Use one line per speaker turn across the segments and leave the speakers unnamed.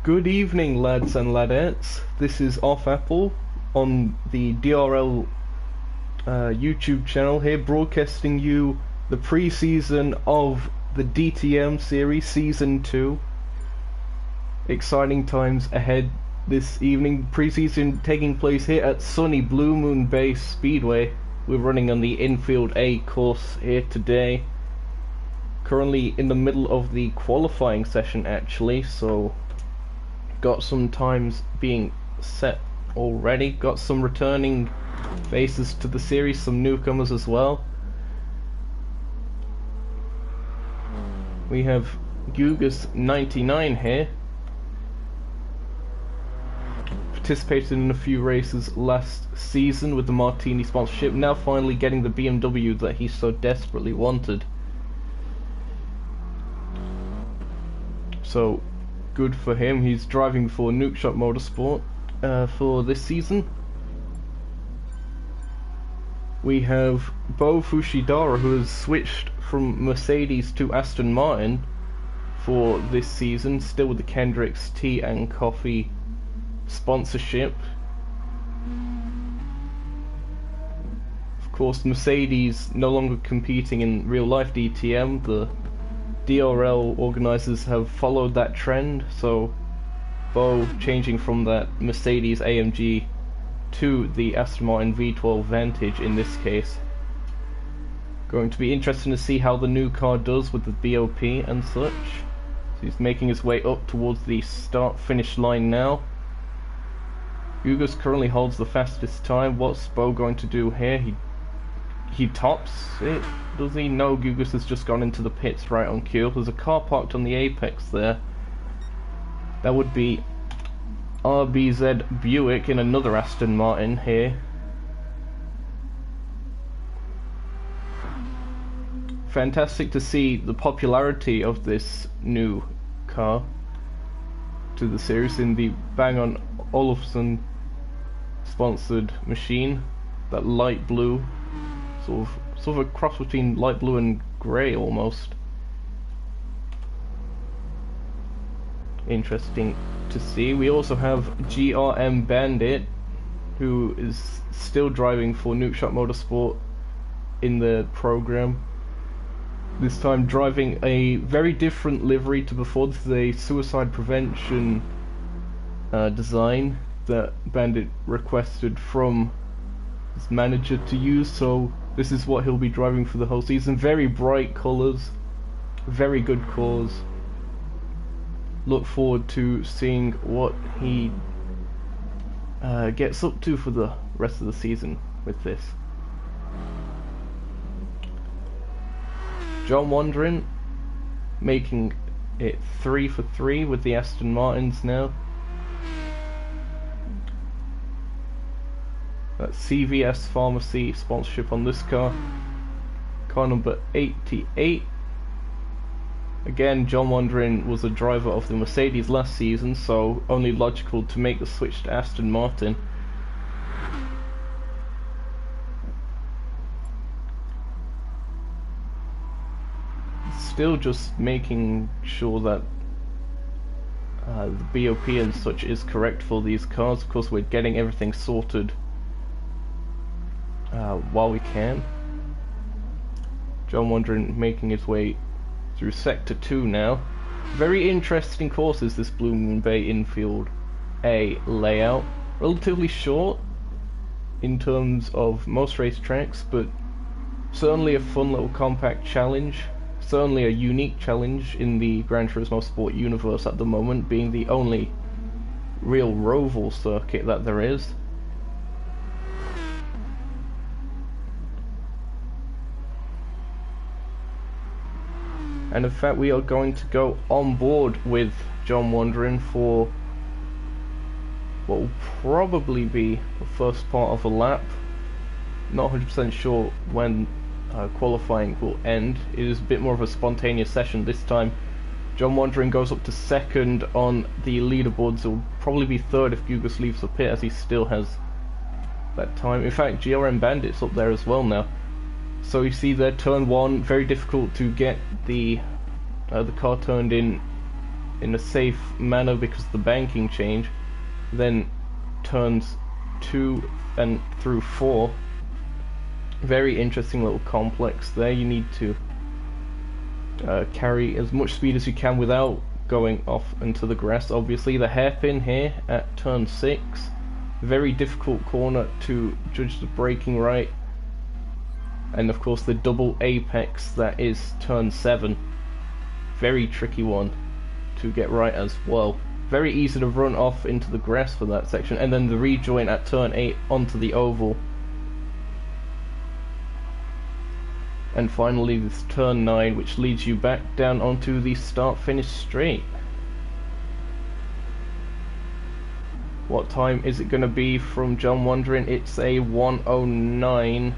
Good evening, lads and ladettes. This is Off Apple on the DRL YouTube channel here, broadcasting you the pre-season of the DTM series, Season 2. Exciting times ahead this evening. Pre-season taking place here at sunny Blue Moon Bay Speedway. We're running on the Infield A course here today. Currently in the middle of the qualifying session actually, so got some times being set already. Got some returning faces to the series, some newcomers as well. We have Gugus99 here. Participated in a few races last season with the Martini sponsorship, now finally getting the BMW that he so desperately wanted. So good for him. He's driving for Nukeshot Motorsport for this season. We have Bo Fushidara, who has switched from Mercedes to Aston Martin for this season, still with the Kendrick's Tea and Coffee sponsorship. Of course, Mercedes no longer competing in real life DTM. The DRL organisers have followed that trend, so Bo changing from that Mercedes AMG to the Aston Martin V12 Vantage in this case. Going to be interesting to see how the new car does with the BOP and such. So he's making his way up towards the start-finish line now. Gugus currently holds the fastest time. What's Bo going to do here? He tops it, does he? No, Gugus has just gone into the pits right on cue. There's a car parked on the apex there. That would be RBZ Buick in another Aston Martin here. Fantastic to see the popularity of this new car to the series in the Bang & Olufsen sponsored machine. That light blue, sort of a cross between light blue and grey almost. Interesting to see. We also have GRM Bandit, who is still driving for Nukeshot Motorsport in the program. This time driving a very different livery to before. This is a suicide prevention design that Bandit requested from his manager to use, so this is what he'll be driving for the whole season. Very bright colours, very good cause. Look forward to seeing what he gets up to for the rest of the season with this. John Wandering making it 3 for 3 with the Aston Martins now. That's CVS Pharmacy sponsorship on this car. Car number 88. Again, John Wandering was a driver of the Mercedes last season, so only logical to make the switch to Aston Martin. Still just making sure that the BOP and such is correct for these cars. Of course, we're getting everything sorted while we can. John Wandering making his way through Sector 2 now. Very interesting courses, this Blue Moon Bay Infield A layout. Relatively short in terms of most racetracks, but certainly a fun little compact challenge. Certainly a unique challenge in the Gran Turismo Sport universe at the moment, being the only real roval circuit that there is. And in fact, we are going to go on board with John Wandering for what will probably be the first part of a lap. Not 100% sure when qualifying will end. It is a bit more of a spontaneous session this time. John Wandering goes up to second on the leaderboards. He'll probably be third if Gugus leaves the pit, as he still has that time. In fact, GRM Bandit's up there as well now. So you see there, turn 1, very difficult to get the car turned in in a safe manner because of the banking change. Then turns 2 and through 4. Very interesting little complex there. You need to carry as much speed as you can without going off into the grass. Obviously the hairpin here at turn 6, very difficult corner to judge the braking right, and of course the double apex that is turn 7, very tricky one to get right as well. Very easy to run off into the grass for that section, and then the rejoin at turn 8 onto the oval. And finally this turn 9, which leads you back down onto the start-finish straight. What time is it going to be from John wondering? It's a 1:09.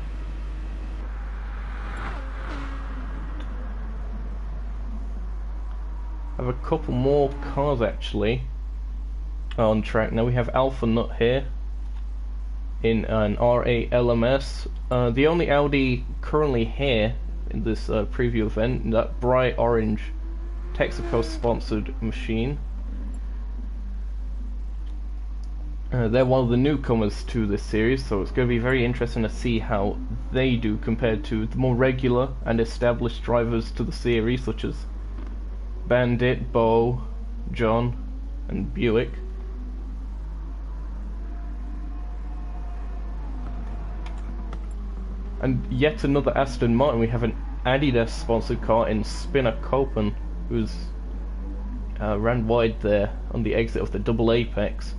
I have a couple more cars actually on track now. We have Alpha Nut here in an R8 LMS. The only Audi currently here in this preview event, that bright orange Texaco sponsored machine. They're one of the newcomers to this series, so it's going to be very interesting to see how they do compared to the more regular and established drivers to the series, such as Bandit, Bo, John, and Buick. And yet another Aston Martin. We have an Adidas sponsored car in Spinner Copen, who's ran wide there on the exit of the double apex.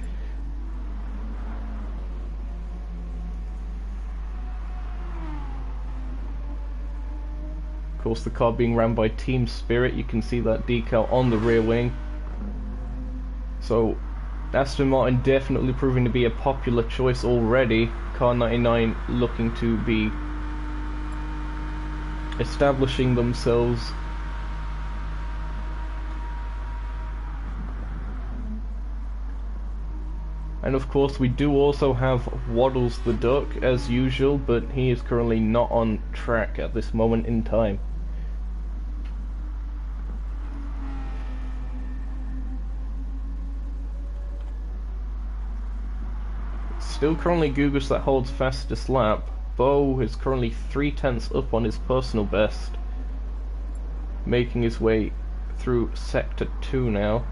Of course, the car being ran by Team Spirit, you can see that decal on the rear wing. So Aston Martin definitely proving to be a popular choice already. Car 99 looking to be establishing themselves. And of course we do also have Waddles the Duck as usual, but he is currently not on track at this moment in time. Still currently Gugus that holds fastest lap. Bo is currently 3/10 up on his personal best, making his way through sector 2 now.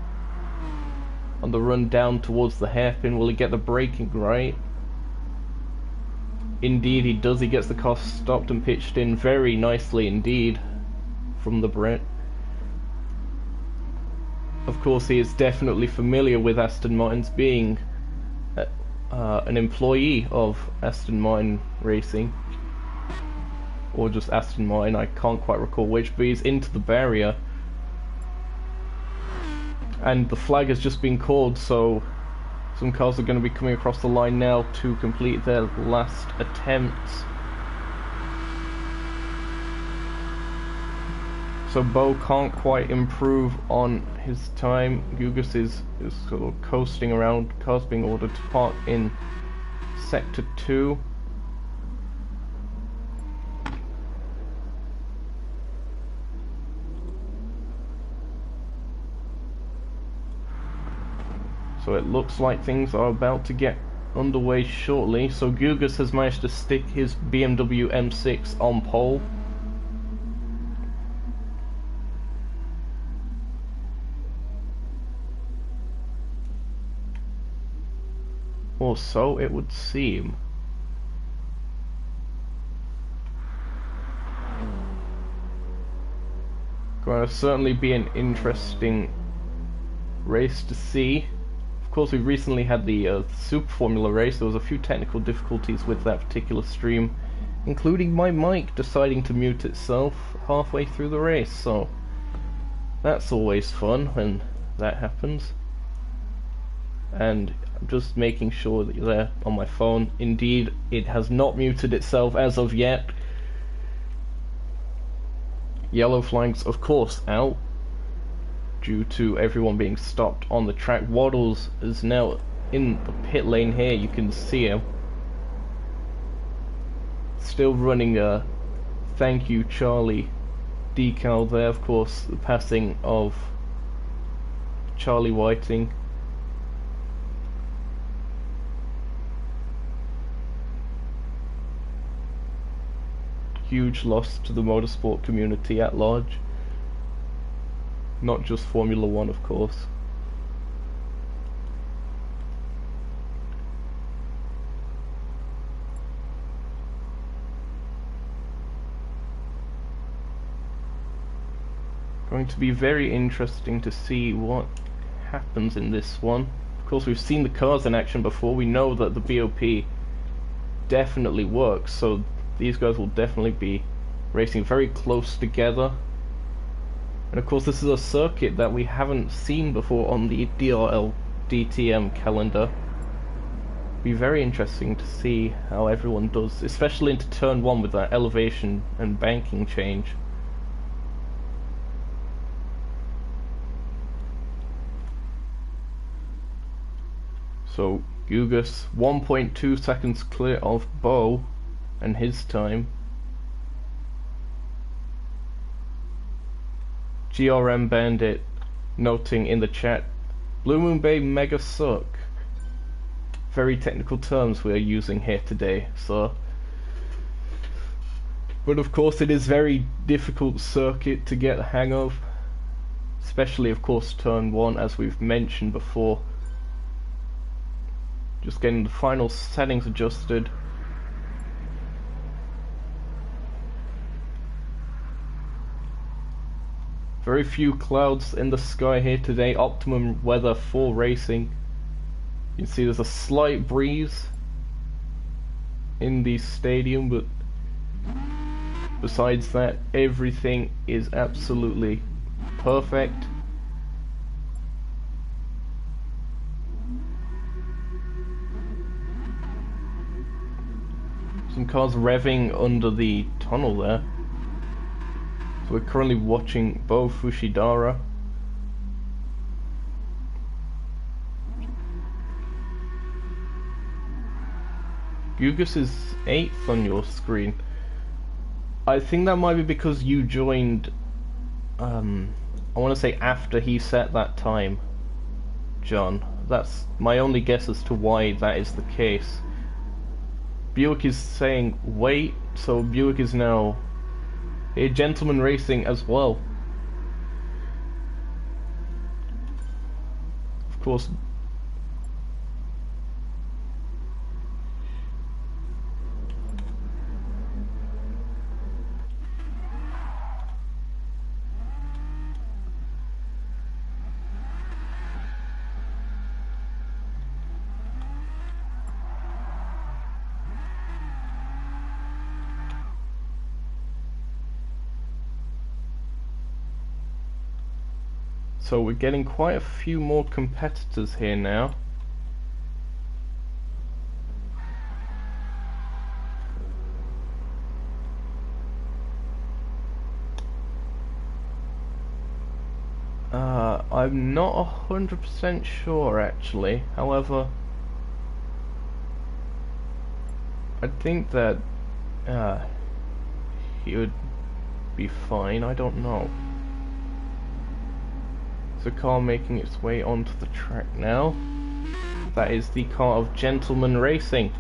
On the run down towards the hairpin, will he get the braking right? Indeed he does. He gets the car stopped and pitched in very nicely indeed from the Brit. Of course he is definitely familiar with Aston Martins, being an employee of Aston Martin Racing, or just Aston Martin, I can't quite recall which, but he's into the barrier. And the flag has just been called, so some cars are going to be coming across the line now to complete their last attempts. So Bo can't quite improve on his time. Gugus is sort of coasting around. Cars being ordered to park in sector 2. So it looks like things are about to get underway shortly. So Gugus has managed to stick his BMW M6 on pole. Or so it would seem. Going to certainly be an interesting race to see. Of course, we recently had the Super Formula race. There was a few technical difficulties with that particular stream, including my mic deciding to mute itself halfway through the race, so that's always fun when that happens. And I'm just making sure that you're there on my phone. Indeed, it has not muted itself as of yet. Yellow flags, of course, out due to everyone being stopped on the track. Waddles is now in the pit lane here. You can see him still running a "Thank You Charlie" decal there. Of course, the passing of Charlie Whiting. Huge loss to the motorsport community at large. Not just Formula One, of course. Going to be very interesting to see what happens in this one. Of course, we've seen the cars in action before. We know that the BOP definitely works, so these guys will definitely be racing very close together. And of course, this is a circuit that we haven't seen before on the DRL DTM calendar. Be very interesting to see how everyone does, especially into turn 1 with that elevation and banking change. So Gugas 1.2 seconds clear of Bo and his time. GRM Bandit noting in the chat, Blue Moon Bay mega suck. Very technical terms we are using here today, so. But of course it is very difficult circuit to get the hang of. Especially of course turn 1, as we've mentioned before. Just getting the final settings adjusted. Very few clouds in the sky here today, optimum weather for racing. You can see there's a slight breeze in the stadium, but besides that, everything is absolutely perfect. Some cars revving under the tunnel there. So we're currently watching Bo Fushidara. Gugas is 8th on your screen. I think that might be because you joined, I want to say after he set that time, John. That's my only guess as to why that is the case. Buick is saying wait, so Buick is now a gentleman racing as well. Of course. So we're getting quite a few more competitors here now. I'm not 100% sure actually. However, I think that he would be fine. I don't know. The car making its way onto the track now. That is the car of Gentleman Racing.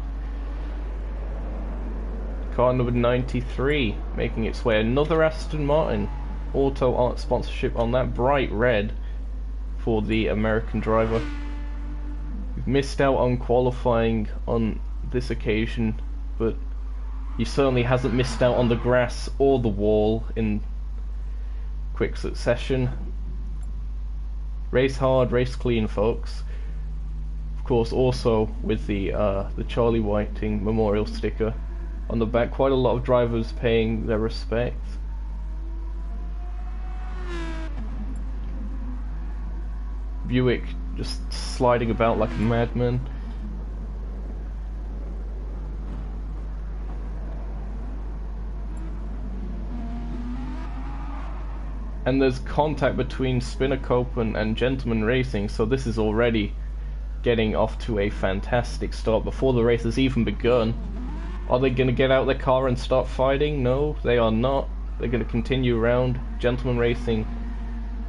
Car number 93 making its way. Another Aston Martin Auto Art sponsorship on that, bright red for the American driver. We've missed out on qualifying on this occasion, but he certainly hasn't missed out on the grass or the wall in quick succession. Race hard, race clean, folks. Of course, also with the Charlie Whiting memorial sticker on the back. Quite a lot of drivers paying their respects. Buick just sliding about like a madman. And there's contact between Spinner Copeland and Gentleman Racing, so this is already getting off to a fantastic start before the race has even begun. Are they going to get out their car and start fighting? No, they are not. They're going to continue around. Gentleman Racing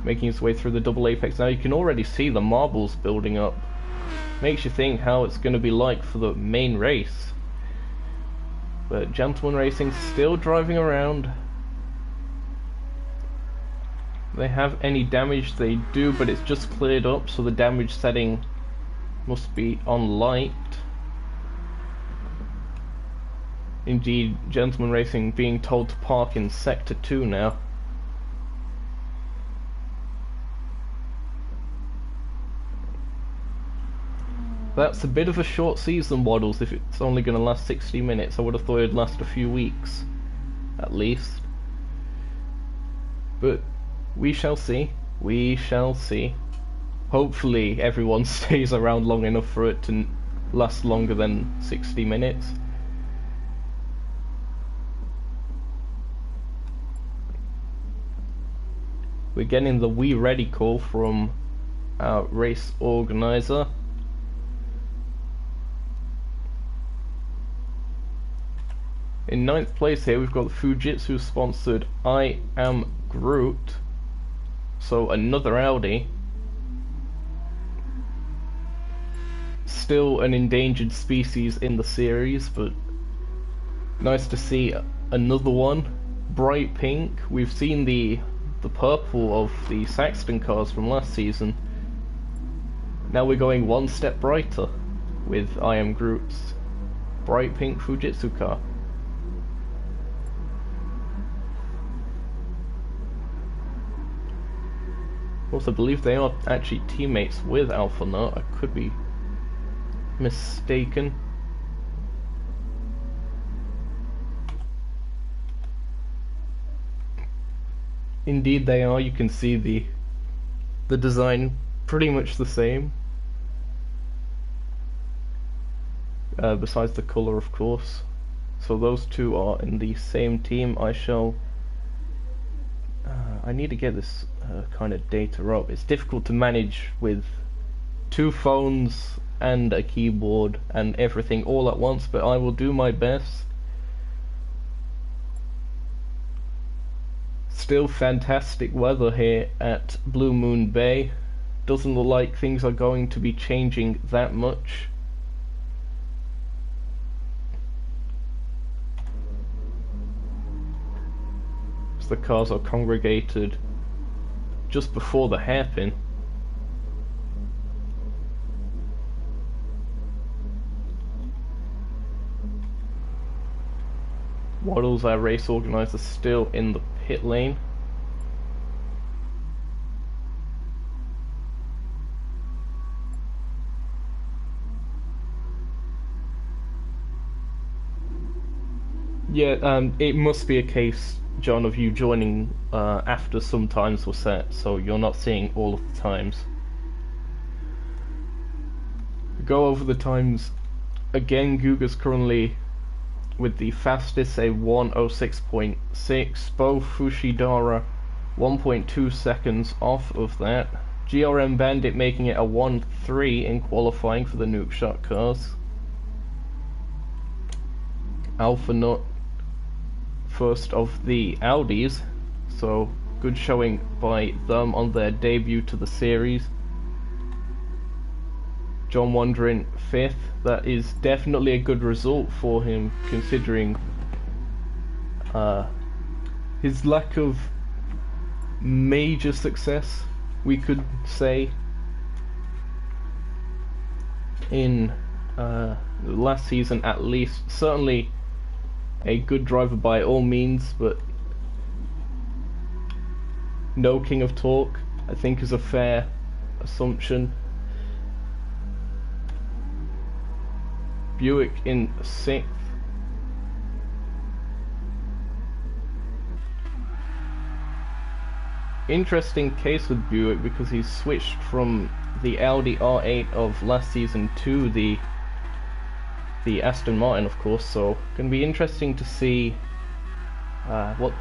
making its way through the double apex. Now you can already see the marbles building up. Makes you think how it's going to be like for the main race. But Gentleman Racing still driving around. They have any damage? They do, but it's just cleared up, so the damage setting must be on light. Indeed, Gentleman Racing being told to park in Sector 2 now. That's a bit of a short season, Waddles, if it's only going to last 60 minutes. I would have thought it'd last a few weeks, at least. But we shall see. We shall see. Hopefully everyone stays around long enough for it to last longer than 60 minutes. We're getting the "We Ready" call from our race organizer. In 9th place here we've got Fujitsu sponsored I Am Groot, so another Audi. Still an endangered species in the series, but nice to see another one. Bright pink. We've seen the purple of the Saxton cars from last season. Now we're going one step brighter with I Am Groot's bright pink Fujitsu car. Also, I believe they are actually teammates with Alpha Nut. I could be mistaken. Indeed they are. You can see the design pretty much the same. Besides the colour, of course. So those two are in the same team. I need to get this kind of data up. It's difficult to manage with two phones and a keyboard and everything all at once, but I will do my best. Still fantastic weather here at Blue Moon Bay. Doesn't look like things are going to be changing that much. The cars are congregated just before the hairpin. Waddles, our race organizer, still in the pit lane. Yeah, it must be a case, John, of you joining after some times were set, so you're not seeing all of the times. Go over the times again. Guga's currently with the fastest, a 1:06.6. Bo Fushidara 1.2 seconds off of that. GRM Bandit making it a 1:3 in qualifying for the Nuke Shot cars. Alpha Nut first of the Audis, so good showing by them on their debut to the series. John Wandering 5th. That is definitely a good result for him, considering his lack of major success, we could say, in last season at least. Certainly a good driver by all means, but no King of Torque, I think, is a fair assumption. Buick in 6th. Interesting case with Buick, because he's switched from the Audi R8 of last season to the Aston Martin, of course, so going to be interesting to see what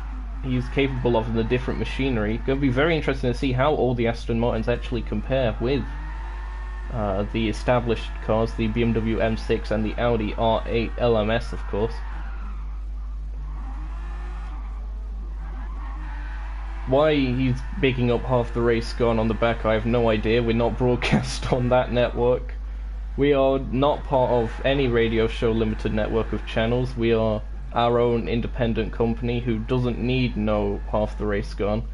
he's capable of in the different machinery. Going to be very interesting to see how all the Aston Martins actually compare with the established cars, the BMW M6 and the Audi R8 LMS, of course. Why he's bigging up half the race gone on the back, I have no idea. We're not broadcast on that network. We are not part of any radio show limited network of channels. We are our own independent company who doesn't need no half the race gone.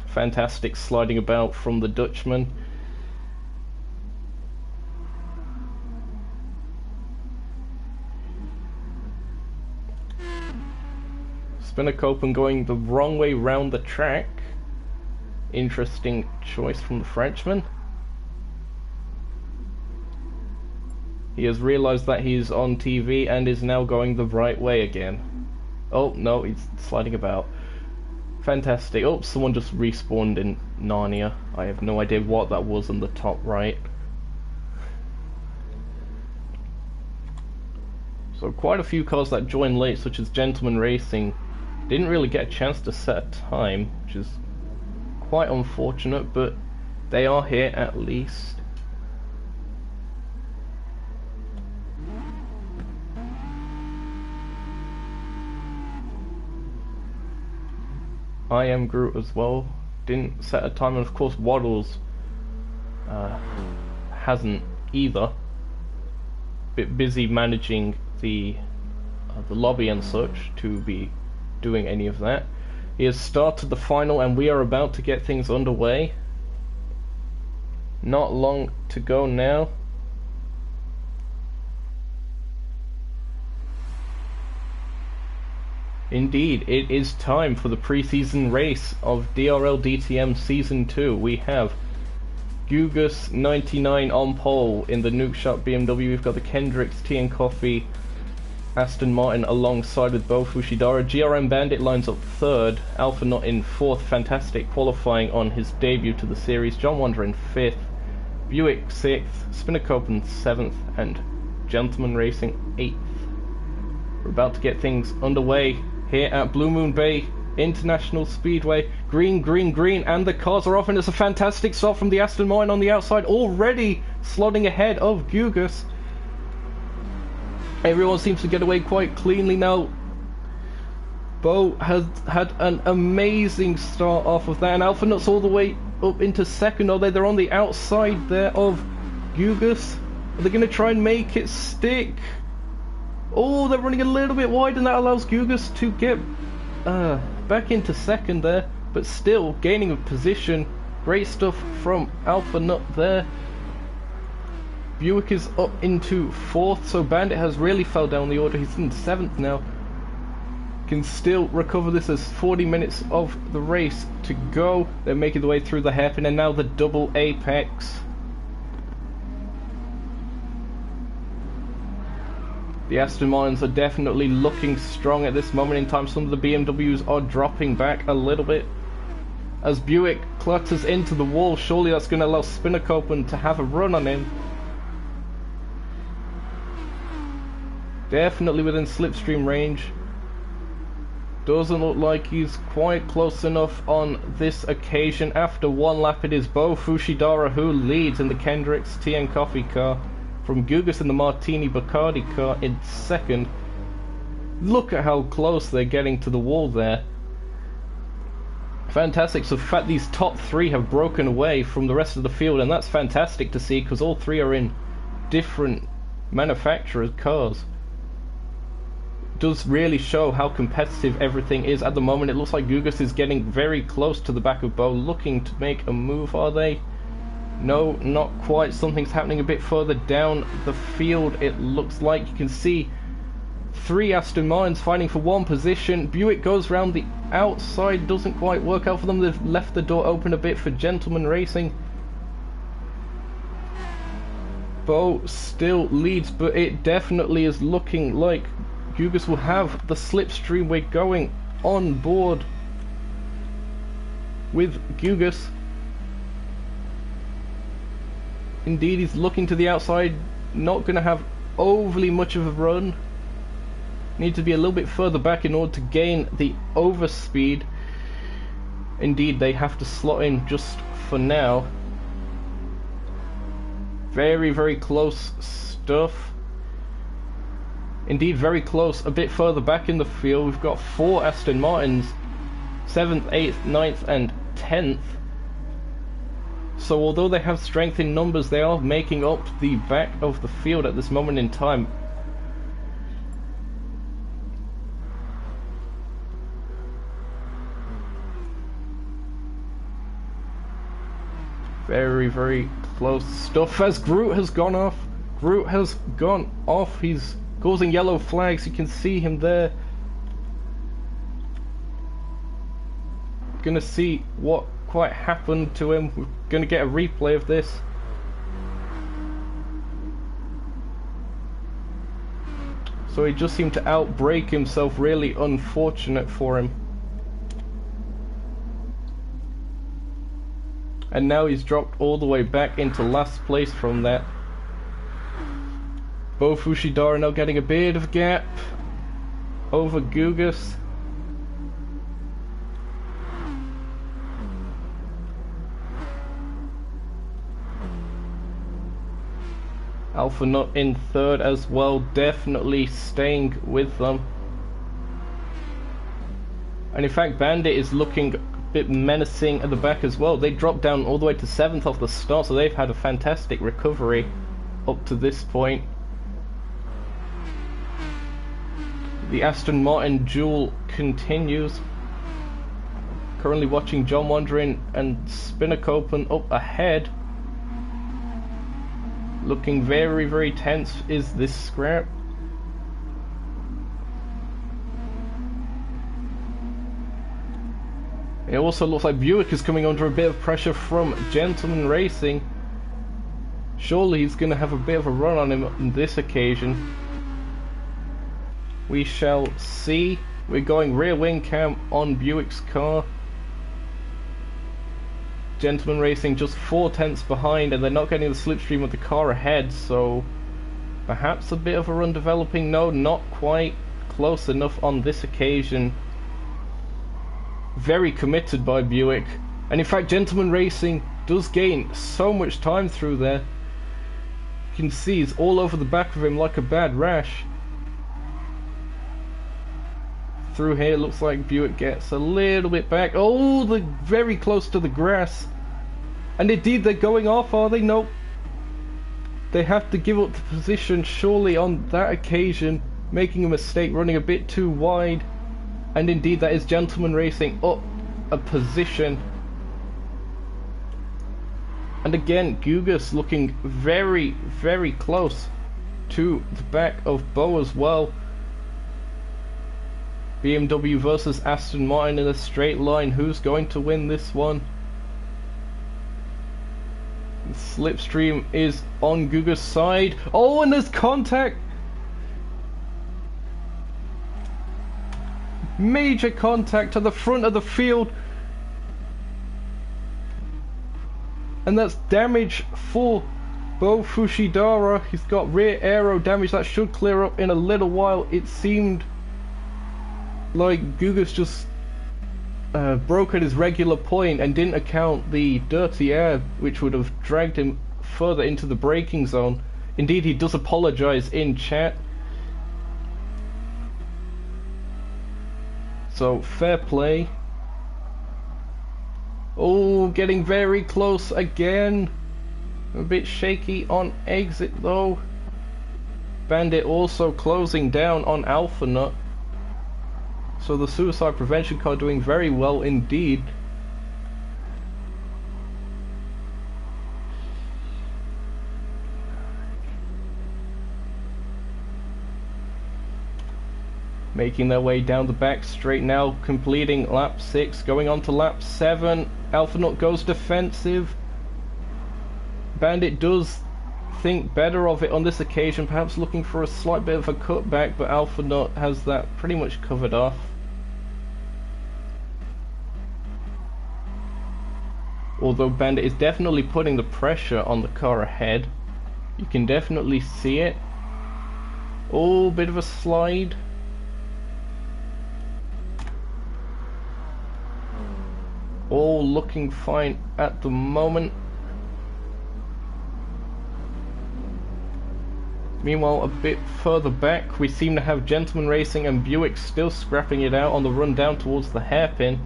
Fantastic sliding about from the Dutchman. Spinnerkopen going the wrong way round the track. Interesting choice from the Frenchman. He has realized that he's on TV and is now going the right way again. Oh no, he's sliding about. Fantastic. Oh, someone just respawned in Narnia. I have no idea what that was in the top right. So quite a few cars that joined late, such as Gentleman Racing, didn't really get a chance to set a time, which is quite unfortunate, but they are here at least. I am Groot as well, didn't set a time, and of course Waddles hasn't either. Bit busy managing the lobby and such to be doing any of that. He has started the final and we are about to get things underway. Not long to go now. Indeed, it is time for the pre-season race of DRL DTM Season 2. We have Gugus 99 on pole in the Nuke Shop BMW. We've got the Kendricks Tea and Coffee Aston Martin alongside with Bo Fushidara. GRM Bandit lines up third. Alpha Nut in fourth. Fantastic qualifying on his debut to the series. John Wander in fifth. Buick sixth. Spinnerkopen seventh. And Gentleman Racing eighth. We're about to get things underway here at Blue Moon Bay International Speedway. Green, green, green, and the cars are off, and it's a fantastic start from the Aston Martin on the outside, already slotting ahead of Gugus. Everyone seems to get away quite cleanly now. Bo has had an amazing start off of that, and Alpha Nut's all the way up into second, although they're on the outside there of Gugus. Are they going to try and make it stick? Oh, they're running a little bit wide, and that allows Gugus to get back into second there, but still gaining a position. Great stuff from Alpha Nut there. Buick is up into fourth, so Bandit has really fell down the order. He's in seventh now. Can still recover this as 40 minutes of the race to go. They're making their way through the hairpin, and now the double apex. The Aston Martins are definitely looking strong at this moment in time. Some of the BMWs are dropping back a little bit. As Buick clutters into the wall, surely that's going to allow Spinnerkopen to have a run on him. Definitely within slipstream range. Doesn't look like he's quite close enough on this occasion. After one lap, it is Bo Fushidara who leads in the Kendricks Tea and Coffee car, from Gugus in the Martini Bacardi car in second. Look at how close they're getting to the wall there. Fantastic. So in fact these top three have broken away from the rest of the field, and that's fantastic to see because all three are in different manufacturers' cars. It does really show how competitive everything is at the moment. It looks like Gugus is getting very close to the back of Bo, looking to make a move. Are they? No, not quite. Something's happening a bit further down the field. It looks like you can see three Aston Martins fighting for one position. Buick goes round the outside, doesn't quite work out for them. They've left the door open a bit for Gentleman Racing. Bo still leads, but it definitely is looking like Gugus will have the slipstream. We're going on board with Gugus. Indeed, he's looking to the outside, not going to have overly much of a run. Need to be a little bit further back in order to gain the overspeed. Indeed, they have to slot in just for now. Very, very close stuff. Indeed, very close. A bit further back in the field, we've got 4 Aston Martins, 7th, 8th, 9th and 10th. So although they have strength in numbers, they are making up the back of the field at this moment in time. Very, very close stuff as Groot has gone off. Groot has gone off. He's causing yellow flags. You can see him there. Gonna see what quite happened to him. We're gonna get a replay of this. So he just seemed to outbrake himself. Really unfortunate for him. And now he's dropped all the way back into last place from that. Both Fushidara now getting a bit of gap over Gugas. Alpha Nut in third as well, definitely staying with them. And in fact, Bandit is looking a bit menacing at the back as well. They dropped down all the way to 7th off the start, so they've had a fantastic recovery up to this point. The Aston Martin duel continues. Currently watching John Wandering and Spinnacopen up ahead. Looking very, very tense is this scrap. It also looks like Buick is coming under a bit of pressure from Gentleman Racing. Surely he's going to have a bit of a run on him on this occasion. We shall see. We're going rear wing cam on Buick's car. Gentleman Racing just 4 tenths behind, and they're not getting the slipstream of the car ahead, so perhaps a bit of a run developing. No, not quite close enough on this occasion. Very committed by Buick, and in fact Gentleman Racing does gain so much time through there. You can see he's all over the back of him like a bad rash. Through here, looks like Buick gets a little bit back. Oh, they're very close to the grass. And indeed, they're going off, are they? Nope. They have to give up the position, surely, on that occasion, making a mistake, running a bit too wide. And indeed, that is Gentleman Racing up a position. And again, Gugas looking very, very close to the back of Bo as well. BMW versus Aston Martin in a straight line. Who's going to win this one? The slipstream is on Guga's side. Oh, and there's contact! Major contact to the front of the field. And that's damage for Bo Fushidara. He's got rear aero damage. That should clear up in a little while. It seemed like Gugas just broke at his regular point and didn't account the dirty air, which would have dragged him further into the braking zone. Indeed, he does apologize in chat. So, fair play. Oh, getting very close again. A bit shaky on exit though. Bandit also closing down on Alpha Nut. So the suicide prevention car doing very well indeed. Making their way down the back straight now, completing lap 6, going on to lap 7. Alpha Nut goes defensive. Bandit does think better of it on this occasion, perhaps looking for a slight bit of a cutback, but Alpha Nut has that pretty much covered off. Although Bandit is definitely putting the pressure on the car ahead. You can definitely see it. Oh, bit of a slide. All looking fine at the moment. Meanwhile, a bit further back, we seem to have Gentleman Racing and Buick still scrapping it out on the run down towards the hairpin.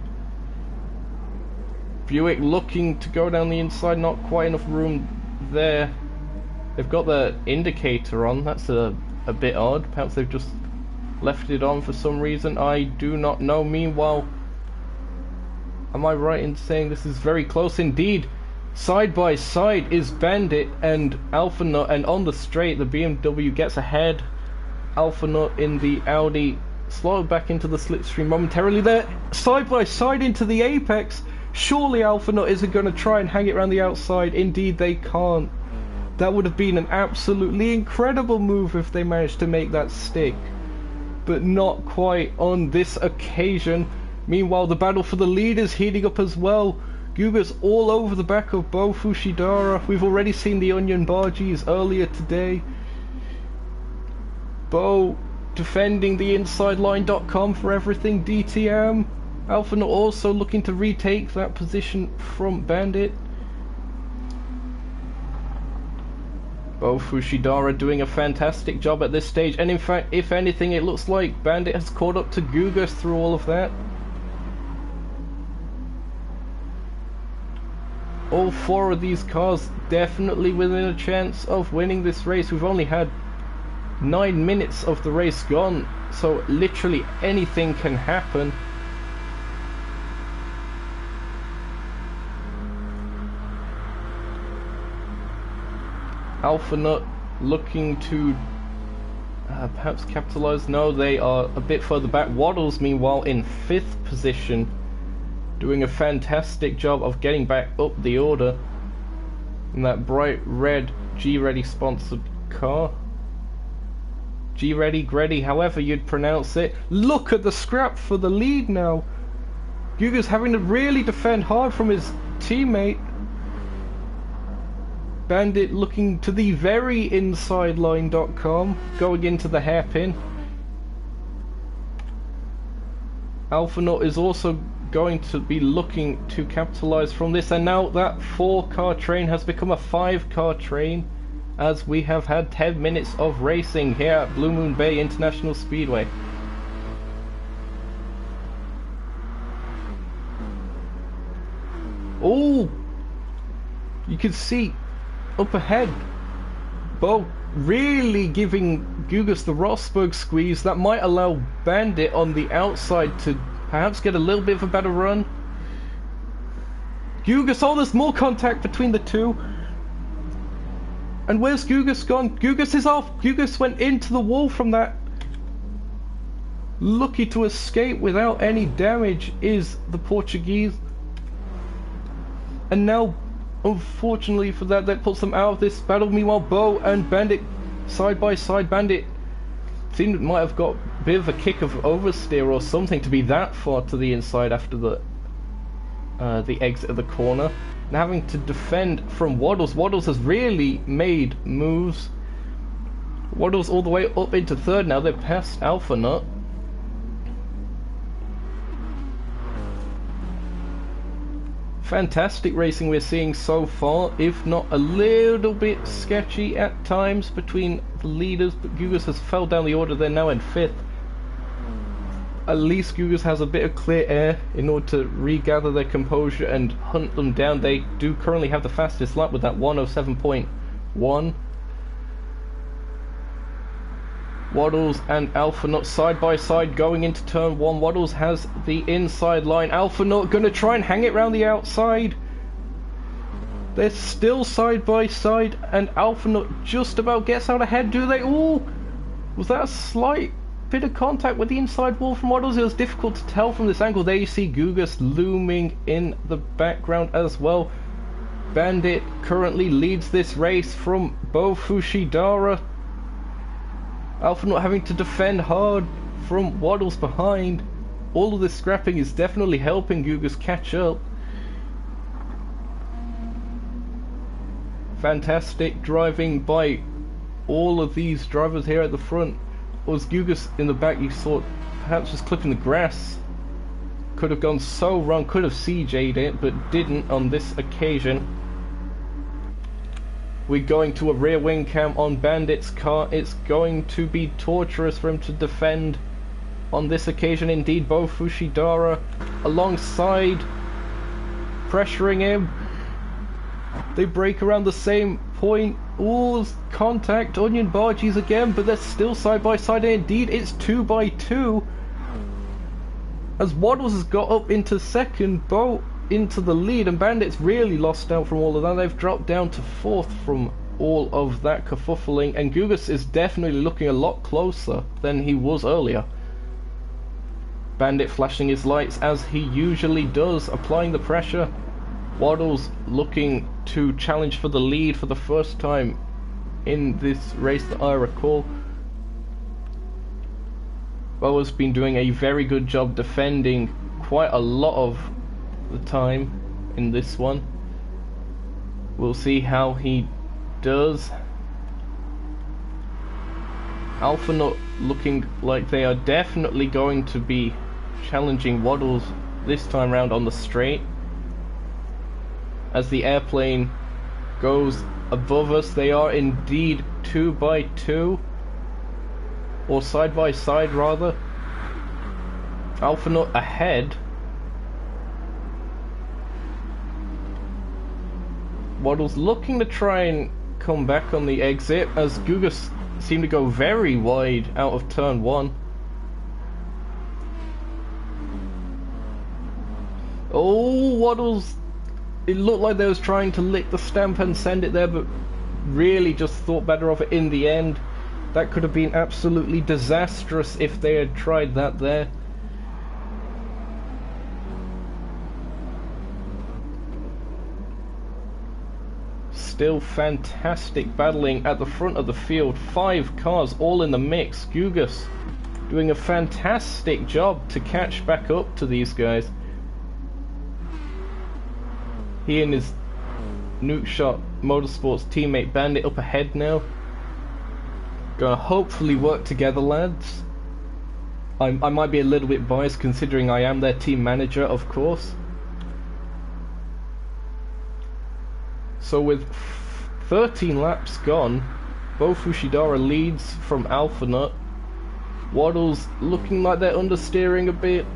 Buick looking to go down the inside, not quite enough room there. They've got the indicator on, that's a bit odd. Perhaps they've just left it on for some reason, I do not know. Meanwhile, am I right in saying this is very close indeed? Side by side is Bandit and Alpha Nut, and on the straight the BMW gets ahead. Alpha Nut in the Audi slowed back into the slipstream momentarily there. Side by side into the apex. Surely Alpha Nut isn't going to try and hang it around the outside. Indeed they can't. That would have been an absolutely incredible move if they managed to make that stick. But not quite on this occasion. Meanwhile, the battle for the lead is heating up as well. Guga's all over the back of Bo Fushidara. We've already seen the Onion Bargies earlier today. Bo defending the InsideLine.com for everything DTM. Alpha Nut also looking to retake that position from Bandit. Bo Fushidara doing a fantastic job at this stage, and in fact, if anything, it looks like Bandit has caught up to Gugas through all of that. All four of these cars definitely within a chance of winning this race. We've only had 9 minutes of the race gone, so literally anything can happen. Alpha Nut looking to perhaps capitalize. No, they are a bit further back. Waddles, meanwhile, in 5th position, doing a fantastic job of getting back up the order in that bright red G-Ready sponsored car. G-Ready, Greddy, however you'd pronounce it. Look at the scrap for the lead now. Guga's having to really defend hard from his teammate. Bandit looking to the very InsideLine.com, going into the hairpin. Alpha Nut is also going to be looking to capitalize from this, and now that 4-car train has become a 5-car train, as we have had 10 minutes of racing here at Blue Moon Bay International Speedway. Oh, you can see up ahead Bo really giving Gugas the Rosberg squeeze. That might allow Bandit on the outside to perhaps get a little bit of a better run. Gugas, oh, there's more contact between the two. And where's Gugas gone? Gugas is off. Gugas went into the wall from that. Lucky to escape without any damage is the Portuguese. And now, unfortunately for that, that puts them out of this battle. Meanwhile, Bo and Bandit side by side. Bandit seemed it might have got a bit of a kick of oversteer or something to be that far to the inside after the exit of the corner. And having to defend from Waddles. Waddles has really made moves. Waddles all the way up into 3rd now. They've passed Alpha Nut. Fantastic racing we're seeing so far, if not a little bit sketchy at times between the leaders, but Gugas has fell down the order. They're now in 5th. At least Gugas has a bit of clear air in order to regather their composure and hunt them down. They do currently have the fastest lap with that 107.1. Waddles and Alpha Nut side by side going into turn 1. Waddles has the inside line. Alpha Nut gonna try and hang it round the outside. They're still side by side, and Alpha Nut just about gets out ahead. Do they? Ooh, was that a slight bit of contact with the inside wall from Waddles? It was difficult to tell from this angle. There you see Gugas looming in the background as well. Bandit currently leads this race from Bo Fushidara. Alpha Nut having to defend hard from Waddles behind. All of this scrapping is definitely helping Gugas catch up. Fantastic driving by all of these drivers here at the front. Was Gugas in the back, you saw perhaps just clipping the grass. Could have gone so wrong, could have CJ'd it, but didn't on this occasion. We're going to a rear wing cam on Bandit's car. It's going to be torturous for him to defend on this occasion. Indeed, Bo Fushidara alongside, pressuring him. They break around the same point. Ooh, contact, onion barges again, but they're still side by side, and indeed it's 2 by 2. As Waddles has got up into second, Bo into the lead, and Bandit's really lost out from all of that. They've dropped down to 4th from all of that kerfuffling, and Gugas is definitely looking a lot closer than he was earlier. Bandit flashing his lights as he usually does, applying the pressure. Waddles looking to challenge for the lead for the first time in this race that I recall. Bo has been doing a very good job defending quite a lot of the time in this one. We'll see how he does. Alpha Nut looking like they are definitely going to be challenging Waddles this time round on the straight. As the airplane goes above us, they are indeed 2 by 2, or side by side rather. Alpha Nut ahead. Waddles looking to try and come back on the exit, as Gugas seemed to go very wide out of turn 1. Oh, Waddles, it looked like they was trying to lick the stamp and send it there, but really just thought better of it in the end. That could have been absolutely disastrous if they had tried that there. Still fantastic battling at the front of the field. 5 cars all in the mix. Gugas doing a fantastic job to catch back up to these guys. He and his Nuke Shot Motorsports teammate Bandit up ahead now. Gonna hopefully work together, lads. I might be a little bit biased considering I am their team manager, of course. So with 13 laps gone, Bo Fushidara leads from Alpha Nut. Waddles looking like they're understeering a bit.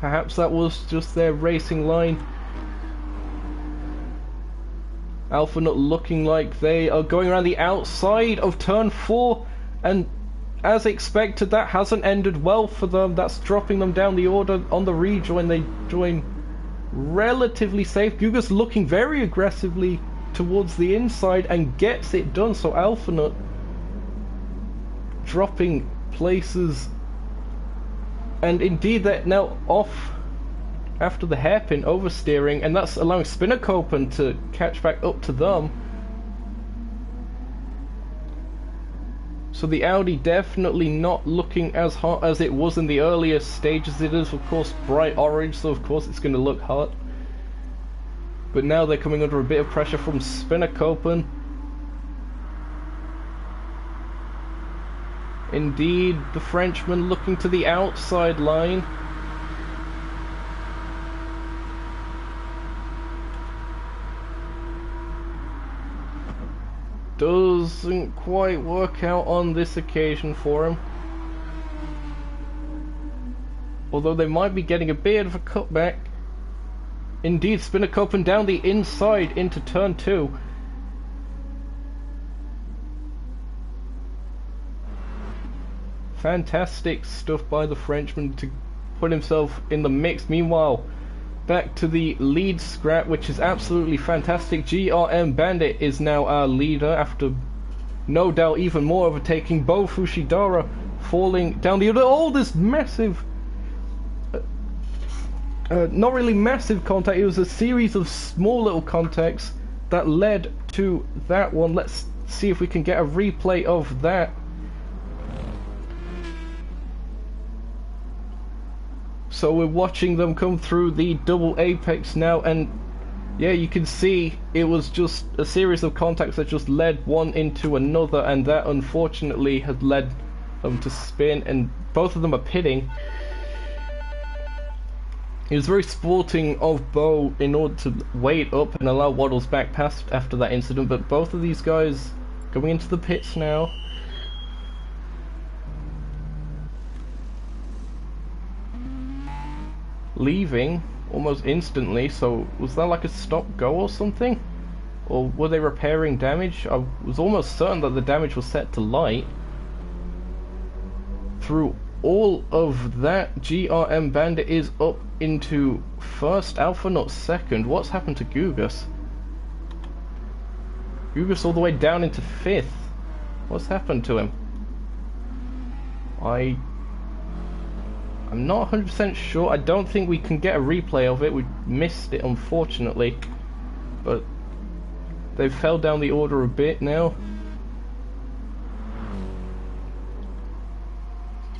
Perhaps that was just their racing line. Alpha Nut looking like they are going around the outside of turn 4, and as expected that hasn't ended well for them. That's dropping them down the order on the rejoin. They join relatively safe. Gugas looking very aggressively towards the inside and gets it done. So Alpha Nut dropping places, and indeed they're now off after the hairpin oversteering, and that's allowing Spinnercopen to catch back up to them. So the Audi definitely not looking as hot as it was in the earlier stages. It is of course bright orange, so of course it's going to look hot. But now they're coming under a bit of pressure from Spinnercopen. Indeed, the Frenchman looking to the outside line. Doesn't quite work out on this occasion for him. Although they might be getting a bit of a cutback. Indeed, Spinnercopen down the inside into turn 2. Fantastic stuff by the Frenchman to put himself in the mix. Meanwhile, back to the lead scrap, which is absolutely fantastic. GRM Bandit is now our leader after no doubt even more overtaking. Bo Fushidara falling down the other. Oh, this massive, not really massive contact, it was a series of small little contacts that led to that one. Let's see if we can get a replay of that. So we're watching them come through the double apex now, and yeah, you can see it was just a series of contacts that just led one into another, and that unfortunately has led them to spin, and both of them are pitting. He was very sporting of Bo in order to wait up and allow Waddles back past after that incident, but both of these guys going into the pits now. Leaving almost instantly, so was that like a stop-go or something? Or were they repairing damage? I was almost certain that the damage was set to light. Through all of that, GRM Bandit is up into first, Alpha not second. What's happened to Gugus? Gugus all the way down into fifth. What's happened to him? I'm not 100% sure. I don't think we can get a replay of it. We missed it, unfortunately. But they've fell down the order a bit now.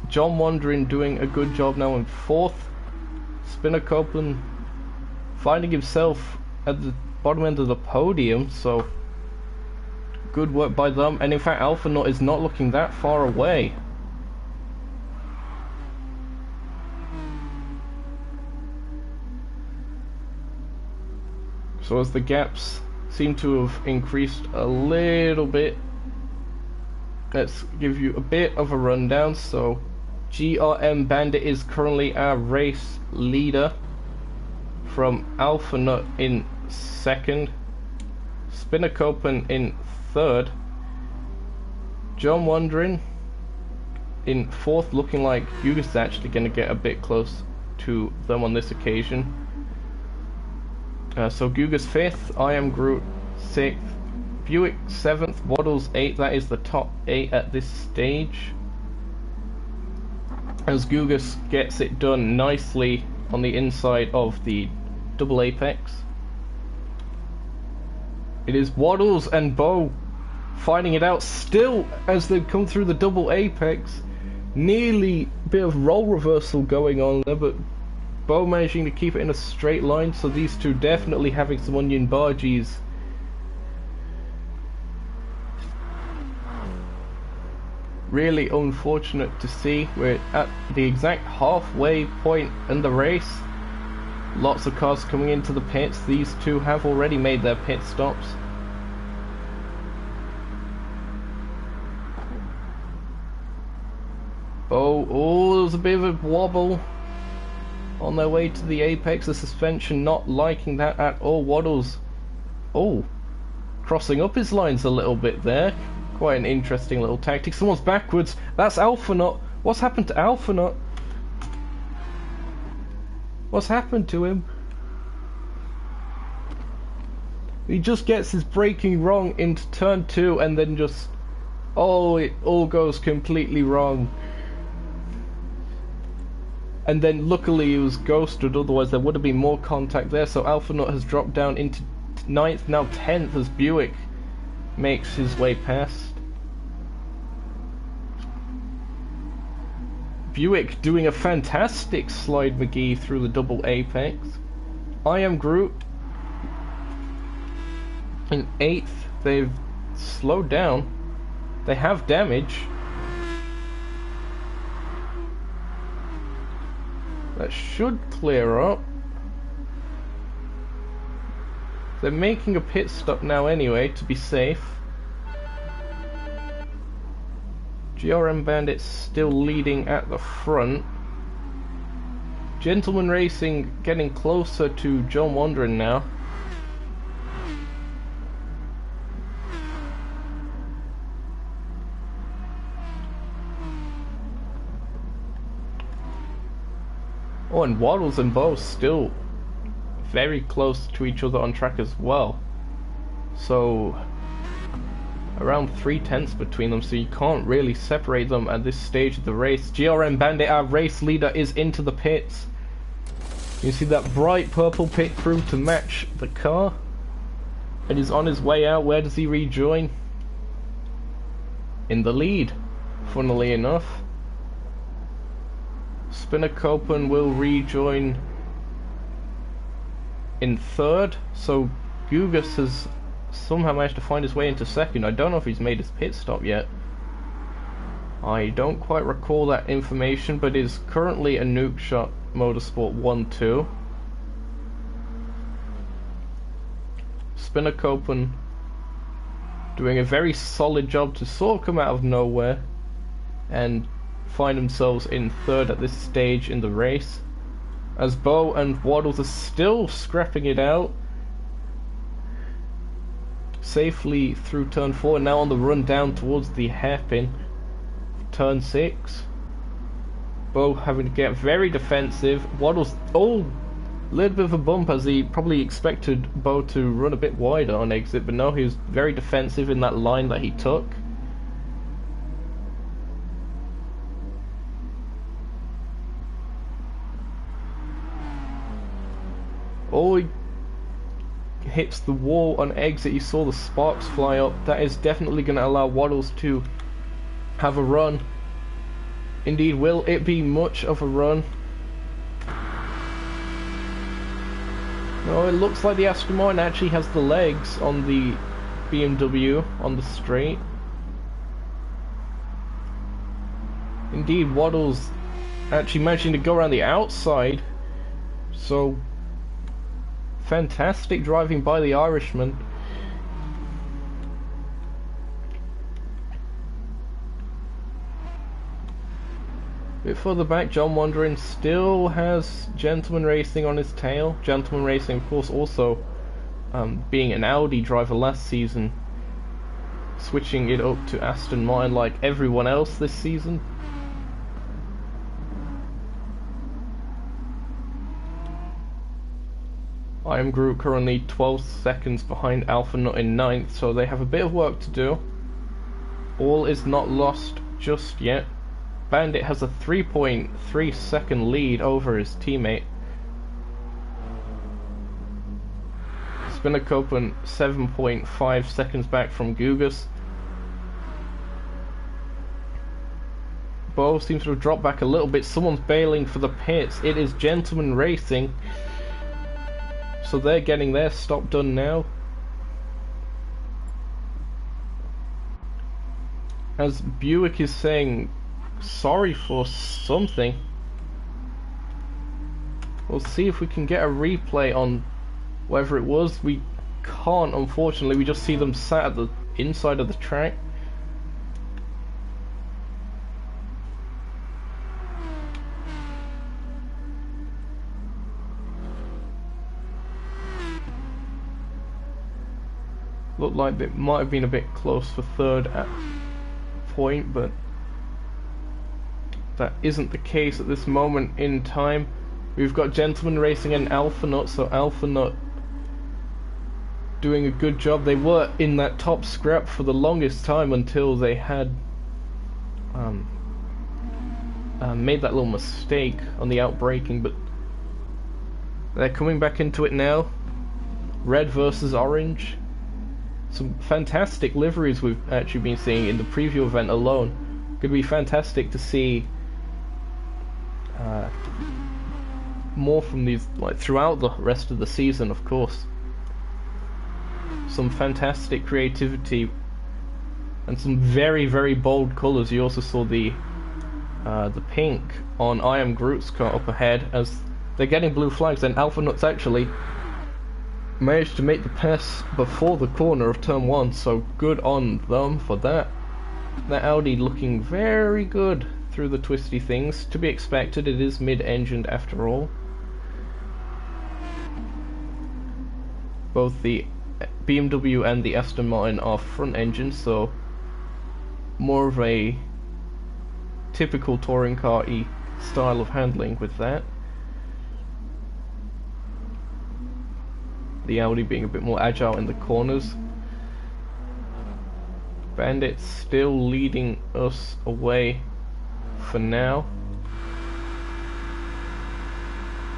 John Wandering doing a good job now in fourth. Spinner Copeland finding himself at the bottom end of the podium, so good work by them. And in fact, Alpha Nut is not looking that far away. So as the gaps seem to have increased a little bit, let's give you a bit of a rundown. So GRM Bandit is currently our race leader, from Alpha Nut in second, Spinner Copen in third, John Wandering in fourth, looking like Gugus is actually going to get a bit close to them on this occasion. So Gugus fifth, I Am Groot sixth, Buick seventh, Waddles eighth. That is the top 8 at this stage, as Gugus gets it done nicely on the inside of the double apex. It is Waddles and Bo finding it out still as they've come through the double apex. Nearly a bit of role reversal going on there, but Bo managing to keep it in a straight line, so these two definitely having some onion bargies. Really unfortunate to see. We're at the exact halfway point in the race. Lots of cars coming into the pits. These two have already made their pit stops. Oh, there's a bit of a wobble on their way to the apex. The suspension not liking that at all. Waddles, oh, crossing up his lines a little bit there. Quite an interesting little tactic. Someone's backwards. That's Alpha Nut. What's happened to Alpha Nut? What's happened to him? He just gets his braking wrong into turn 2 and then just... oh, it all goes completely wrong. And then luckily he was ghosted, otherwise there would have been more contact there. So Alpha Nut has dropped down into 9th, now 10th, as Buick makes his way past. Buick doing a fantastic slide McGee through the double apex. I Am Groot in 8th. They've slowed down. They have damage. That should clear up. They're making a pit stop now anyway, to be safe. GRM Bandit's still leading at the front. Gentleman Racing getting closer to John Wandering now. Oh, and Waddles and Bo still very close to each other on track as well. So around 3/10 between them, so you can't really separate them at this stage of the race. GRM Bandit, our race leader, is into the pits. You see that bright purple pit crew to match the car, and he's on his way out. Where does he rejoin? In the lead, funnily enough. Spinner Copen will rejoin in 3rd, so Gugus has somehow managed to find his way into 2nd. I don't know if he's made his pit stop yet. I don't quite recall that information, but is currently a nuke shot Motorsport 1-2. Spinner Copen doing a very solid job to sort of come out of nowhere and find themselves in third at this stage in the race, as Bo and Waddles are still scrapping it out safely through turn 4, now on the run down towards the hairpin, turn 6. Bo having to get very defensive. Waddles, a little bit of a bump, as he probably expected Bo to run a bit wider on exit, but no, he was very defensive in that line that he took. He hits the wall on exit. You saw the sparks fly up. That is definitely going to allow Waddles to have a run. Indeed, will it be much of a run? No, it looks like the Aston Martin actually has the legs on the BMW on the straight. Indeed, Waddles actually managing to go around the outside. So fantastic driving by the Irishman. A bit further back, John Wandering still has Gentleman Racing on his tail. Gentleman Racing, of course, also being an Audi driver last season, switching it up to Aston Martin like everyone else this season. IM Group currently 12 seconds behind Alpha Nut in 9th, so they have a bit of work to do. All is not lost just yet. Bandit has a 3.3 second lead over his teammate. Spinner Copen 7.5 seconds back from Gugas. Bo seems to have dropped back a little bit. Someone's bailing for the pits. It is Gentleman Racing. So they're getting their stop done now. As Buick is saying sorry for something. We'll see if we can get a replay on whatever it was. We can't, unfortunately. We just see them sat at the inside of the track. Looked like it might have been a bit close for third at point, but that isn't the case at this moment in time. We've got Gentleman Racing and Alpha Nut, so Alpha Nut doing a good job. They were in that top scrap for the longest time until they had made that little mistake on the outbraking, but they're coming back into it now. Red versus orange. Some fantastic liveries we've actually been seeing in the preview event alone. Could be fantastic to see more from these, like, throughout the rest of the season, of course. Some fantastic creativity and some very, very bold colours. You also saw the pink on I Am Groot's car up ahead as they're getting blue flags, and Alpha Nuts actually managed to make the pass before the corner of turn 1, so good on them for that. That Audi looking very good through the twisty things. To be expected, it is mid-engined after all. Both the BMW and the Aston Martin are front engines, so more of a typical touring car-y style of handling with that. The Audi being a bit more agile in the corners. Bandit still leading us away for now.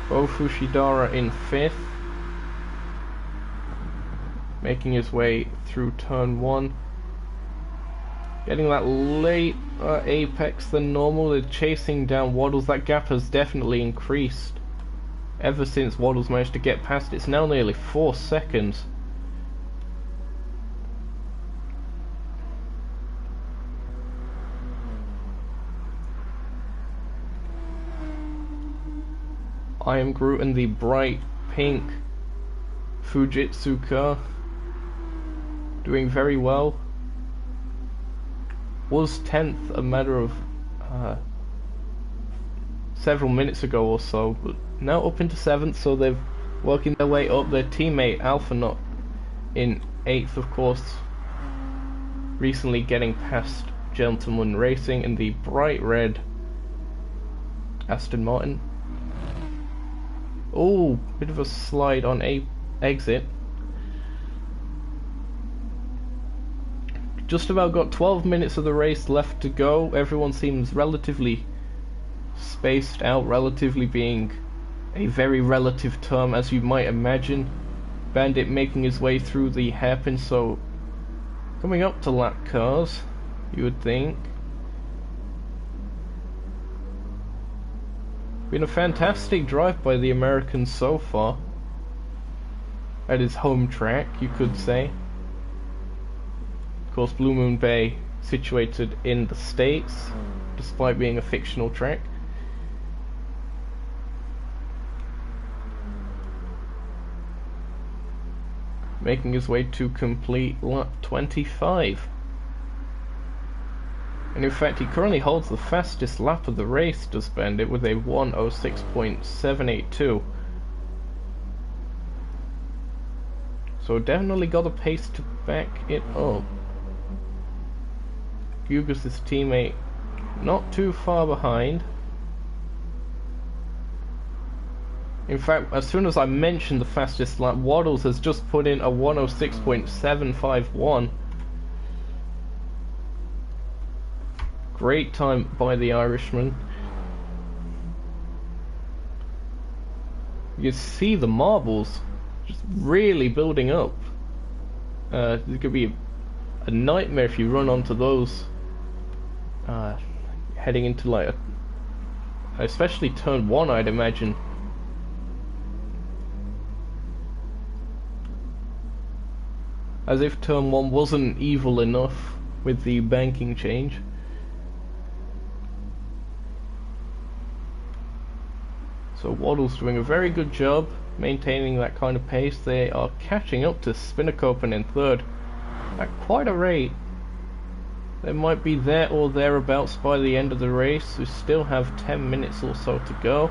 Bo Fushidara in 5th, making his way through turn 1. Getting that late apex than normal. They're chasing down Waddles. That gap has definitely increased ever since Waddles managed to get past. It's now nearly 4 seconds. I Am Groot in the bright pink Fujitsu car. Doing very well. Was 10th a matter of several minutes ago or so, but now up into 7th, so they're working their way up. Their teammate Alpha not in 8th, of course, recently getting past Gentleman Racing in the bright red Aston Martin. Oh, bit of a slide on a exit. Just about got 12 minutes of the race left to go. Everyone seems relatively spaced out, relatively being a very relative term, as you might imagine. Bandit making his way through the hairpin, so coming up to lap cars, you would think. Been a fantastic drive by the Americans so far. At his home track, you could say. Of course, Blue Moon Bay situated in the States, despite being a fictional track. Making his way to complete lap 25. And in fact, he currently holds the fastest lap of the race, does Bandit, with a 1:06.782. So definitely got a pace to back it up. Gugas' teammate not too far behind. In fact, as soon as I mentioned the fastest lap, Waddles has just put in a 1:06.751. Great time by the Irishman. You see the marbles just really building up. It could be a nightmare if you run onto those heading into like especially turn 1, I'd imagine. As if turn 1 wasn't evil enough with the banking change. So Waddle's doing a very good job maintaining that kind of pace. They are catching up to Spinnacopen in 3rd at quite a rate. They might be there or thereabouts by the end of the race. We still have 10 minutes or so to go.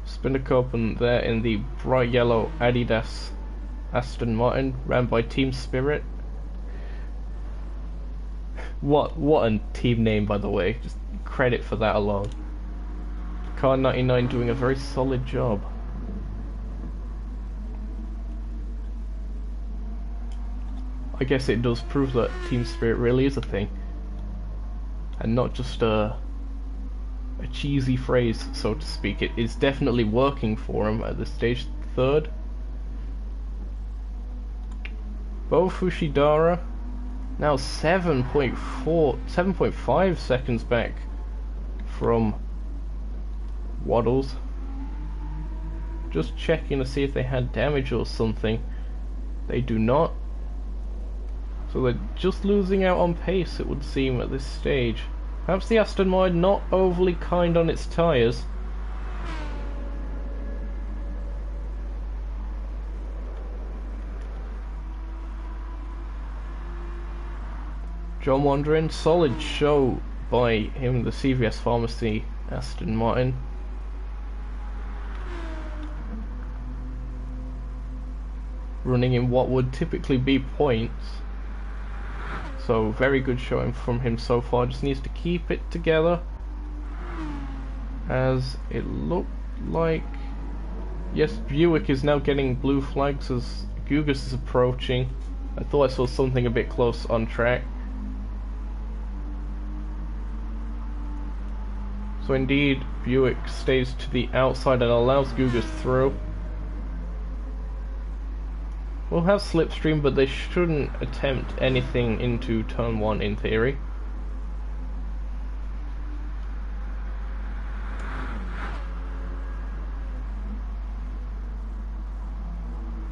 Spinnacopen there in the bright yellow Adidas Aston Martin, ran by Team Spirit. What a team name, by the way. Just credit for that alone. Car 99 doing a very solid job. I guess it does prove that Team Spirit really is a thing, and not just a cheesy phrase, so to speak. It is definitely working for him at this stage. 3rd. Bo Fushidara now 7.5 seconds back from Waddles. Just checking to see if they had damage or something. They do not. So they're just losing out on pace, it would seem, at this stage. Perhaps the Aston Martin not overly kind on its tyres. John Wandering, solid show by him, the CVS Pharmacy Aston Martin. Running in what would typically be points. So very good showing from him so far. Just needs to keep it together. As it looked like, yes, Buick is now getting blue flags as Gugas is approaching. I thought I saw something a bit close on track. So indeed, Buick stays to the outside and allows Gugas through. We'll have slipstream, but they shouldn't attempt anything into turn 1 in theory.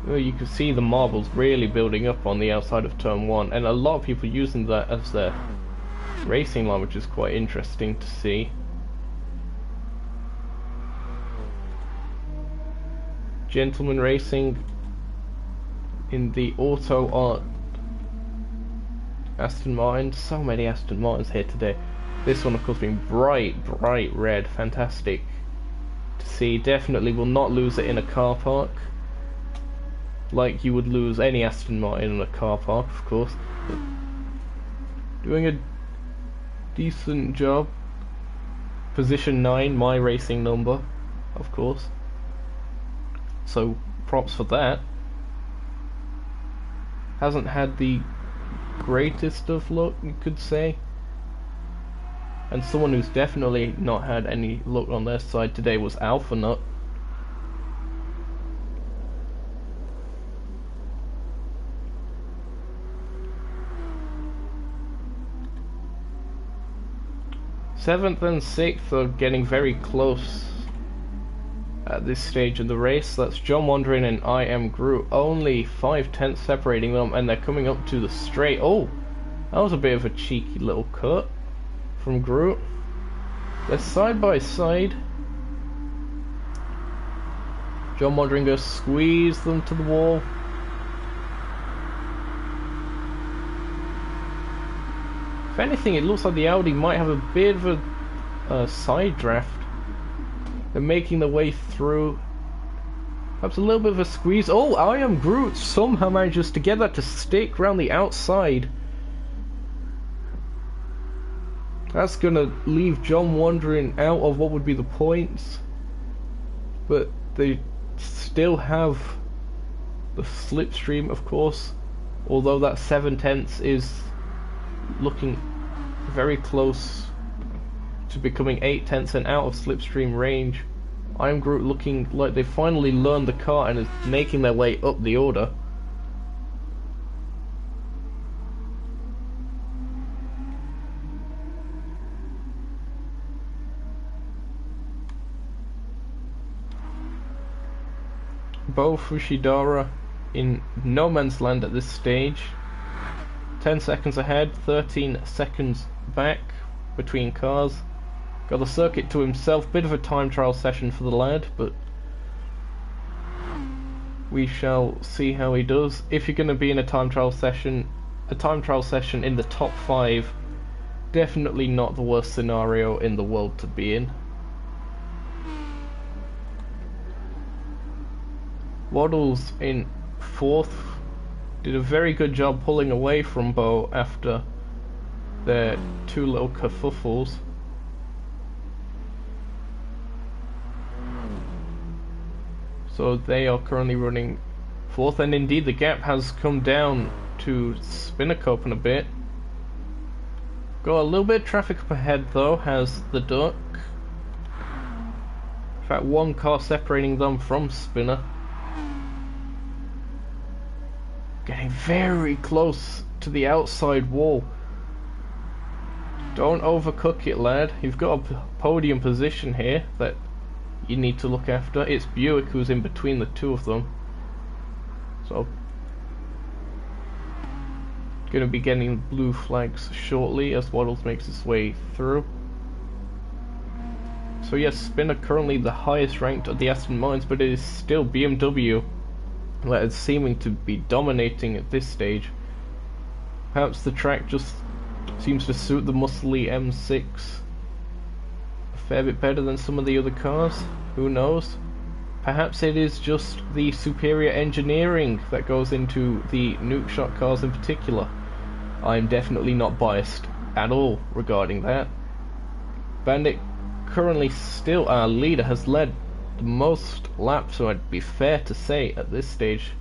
Well, you can see the marbles really building up on the outside of turn 1, and a lot of people using that as their racing line, which is quite interesting to see. Gentleman Racing in the auto art Aston Martin. So many Aston Martins here today. This one of course being bright red. Fantastic to see. Definitely will not lose it in a car park like you would lose any Aston Martin in a car park, of course. But doing a decent job. Position 9, my racing number, of course. So props for that. Hasn't had the greatest of luck, you could say. And someone who's definitely not had any luck on their side today was Alpha Nut. Seventh and sixth are getting very close at this stage of the race. That's John Wandering and I Am Groot. Only 5/10 separating them, and they're coming up to the straight. Oh, that was a bit of a cheeky little cut from Groot. They're side by side. John Wandering goes squeeze them to the wall. If anything, it looks like the Audi might have a bit of a side draft. They're making their way through. Perhaps a little bit of a squeeze. Oh, I Am Groot somehow manages to get that to stick around the outside. That's gonna leave John Wandering out of what would be the points. But they still have the slipstream, of course. Although that 7/10 is looking very close to becoming 8/10 and out of slipstream range. I Am Groot looking like they finally learned the car and is making their way up the order. Bo Fushidara in no man's land at this stage. 10 seconds ahead, 13 seconds back between cars. Got the circuit to himself. Bit of a time trial session for the lad, but we shall see how he does. If you're going to be in a time trial session in the top 5, definitely not the worst scenario in the world to be in. Waddles in 4th. Did a very good job pulling away from Bo after their two little kerfuffles. So they are currently running 4th, and indeed the gap has come down to Spinnacopen a bit. Got a little bit of traffic up ahead though, has the Duck. In fact, one car separating them from Spinner. Getting very close to the outside wall. Don't overcook it, lad. You've got a podium position here that you need to look after. It's Buick who's in between the two of them. So, going to be getting blue flags shortly as Waddles makes his way through. So yes, Spinner currently the highest ranked of the Aston Martins, but it is still BMW that is seeming to be dominating at this stage. Perhaps the track just seems to suit the muscly M6 a fair bit better than some of the other cars. Who knows? Perhaps it is just the superior engineering that goes into the nuke shot cars in particular. I'm definitely not biased at all regarding that. Bandit currently still our leader, has led the most laps, so it'd be fair to say at this stage.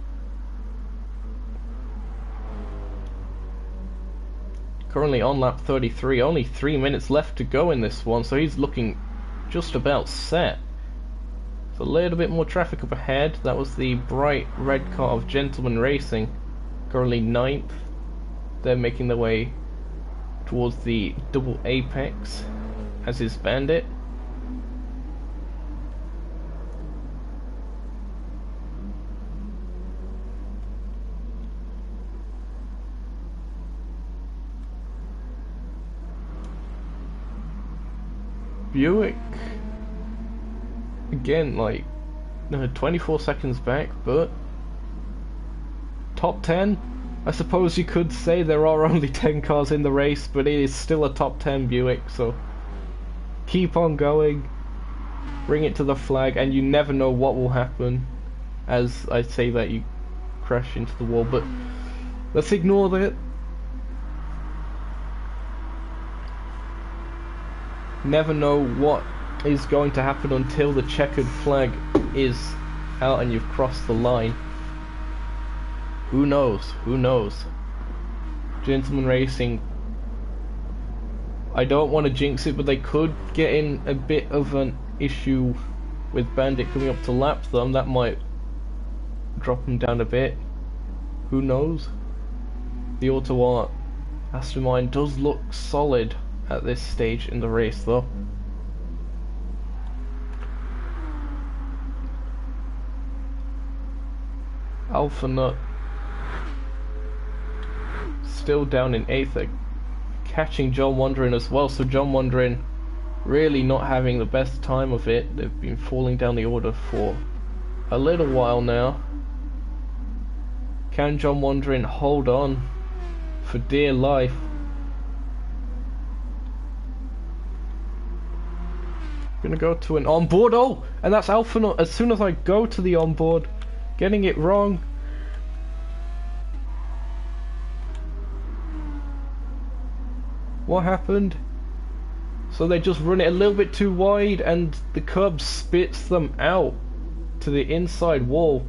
Currently on lap 33, only 3 minutes left to go in this one, so he's looking just about set. So a little bit more traffic up ahead. That was the bright red car of Gentleman Racing, currently 9th. They're making their way towards the double apex, as is Bandit. Buick, again, like 24 seconds back, but top 10. I suppose you could say there are only 10 cars in the race, but it is still a top 10 Buick, so keep on going, bring it to the flag, and you never know what will happen. As I say that, you crash into the wall, but let's ignore that. Never know what is going to happen until the checkered flag is out and you've crossed the line. Who knows? Who knows? Gentleman Racing, I don't want to jinx it, but they could get in a bit of an issue with Bandit coming up to lap them. That might drop them down a bit. Who knows? The Auto Art Mastermind does look solid at this stage in the race, though. Alpha Nut still down in 8th, catching John Wandering as well, so John Wandering really not having the best time of it. They've been falling down the order for a little while now. Can John Wandering hold on for dear life? Gonna go to an onboard. Oh, and that's Alpha Nut. As soon as I go to the onboard, getting it wrong. What happened? So they just run it a little bit too wide and the curb spits them out to the inside wall.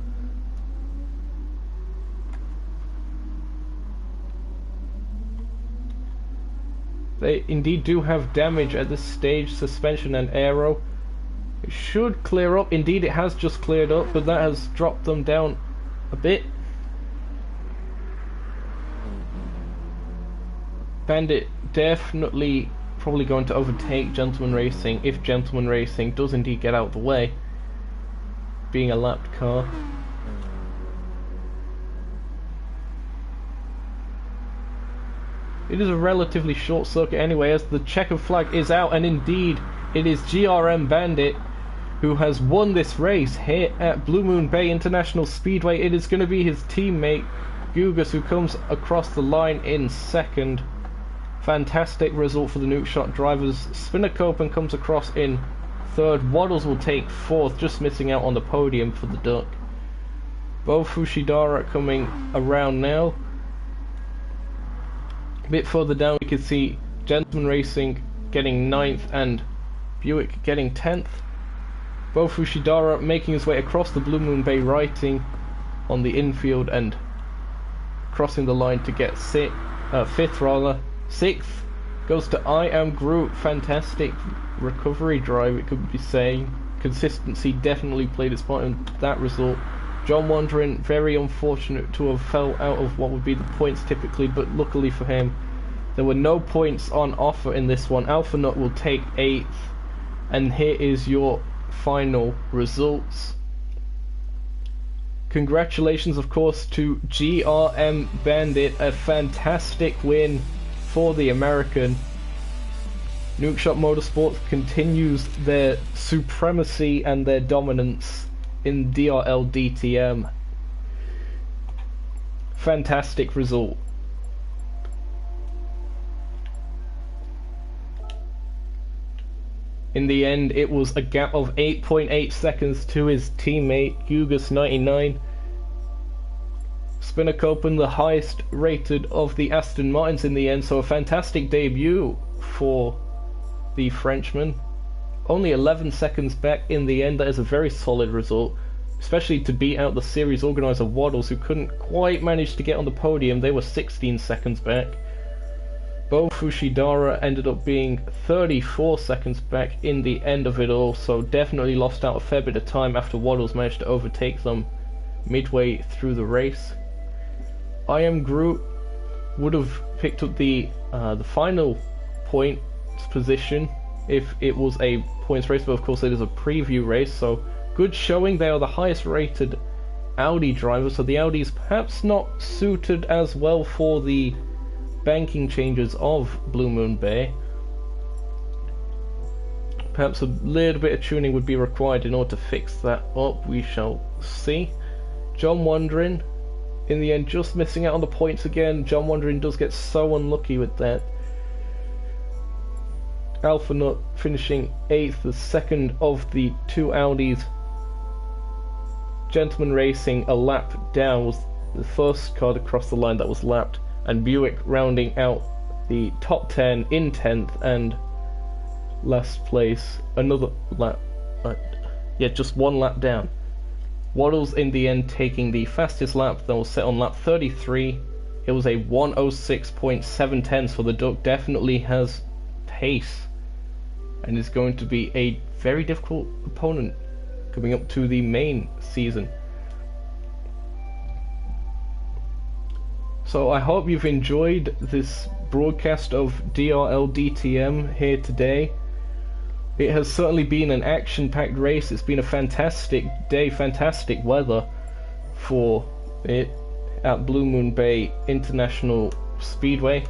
They indeed do have damage at this stage, suspension and aero. It should clear up. Indeed it has just cleared up, but that has dropped them down a bit. Bandit definitely probably going to overtake Gentleman Racing if Gentleman Racing does indeed get out of the way, being a lapped car. It is a relatively short circuit anyway, as the checkered flag is out, and indeed it is GRM Bandit who has won this race here at Blue Moon Bay International Speedway. It is going to be his teammate Gugas who comes across the line in second. Fantastic result for the Nuke Shot drivers. Spinnercopen comes across in third. Waddles will take fourth, just missing out on the podium for the Duck. Bo Fushidara coming around now. A bit further down we can see Gentleman Racing getting 9th and Buick getting 10th. Bo Fushidara making his way across the Blue Moon Bay writing on the infield and crossing the line to get 5th rather. 6th goes to I Am Groot. Fantastic recovery drive, it could be saying. Consistency definitely played its part in that result. John Wandering, very unfortunate to have fell out of what would be the points typically, but luckily for him, there were no points on offer in this one. Alpha Nut will take 8th, and here is your final results. Congratulations, of course, to GRM Bandit, a fantastic win for the American. Nuke Shot Motorsports continues their supremacy and their dominance in DRL DTM. Fantastic result. In the end, it was a gap of 8.8 seconds to his teammate Gugas99. Spinnercopen, the highest rated of the Aston Martins in the end, so a fantastic debut for the Frenchman. Only 11 seconds back in the end. That is a very solid result, especially to beat out the series organizer Waddles, who couldn't quite manage to get on the podium. They were 16 seconds back. Bo Fushidara ended up being 34 seconds back in the end of it all, so definitely lost out a fair bit of time after Waddles managed to overtake them midway through the race. I Am Groot would have picked up the final points position if it was a points race, but of course it is a preview race, so good showing. They are the highest rated Audi drivers, so the Audis perhaps not suited as well for the banking changes of Blue Moon Bay. perhaps a little bit of tuning would be required in order to fix that up. We shall see. John Wandering, in the end, just missing out on the points again. John Wandering does get so unlucky with that. Alpha Nut finishing 8th, the second of the two Audis. Gentleman Racing, a lap down, was the first car to cross the line that was lapped, and Buick rounding out the top 10 in 10th, and last place, another lap, just one lap down. Waddles in the end taking the fastest lap that was set on lap 33. It was a 106.710, so the Duck definitely has pace and is going to be a very difficult opponent coming up to the main season. So I hope you've enjoyed this broadcast of DRL DTM here today. It has certainly been an action-packed race. It's been a fantastic day, fantastic weather for it at Blue Moon Bay International Speedway.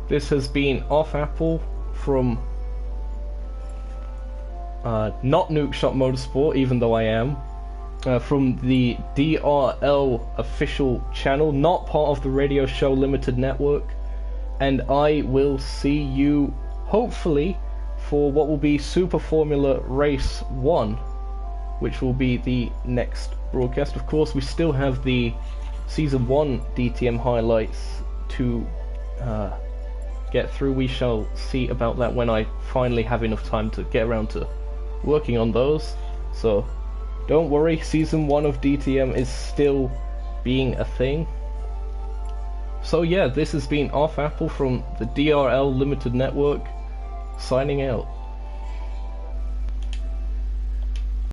This has been Off Apple from not Nuke Shot Motorsport, even though I am, from the DRL official channel, not part of the Radio Show Limited Network, and I will see you hopefully for what will be Super Formula Race 1, which will be the next broadcast. Of course, we still have the Season 1 DTM highlights to get through. We shall see about that when I finally have enough time to get around to working on those. So don't worry, Season 1 of DTM is still being a thing. So yeah, this has been Off Apple from the DRL Limited Network, signing out.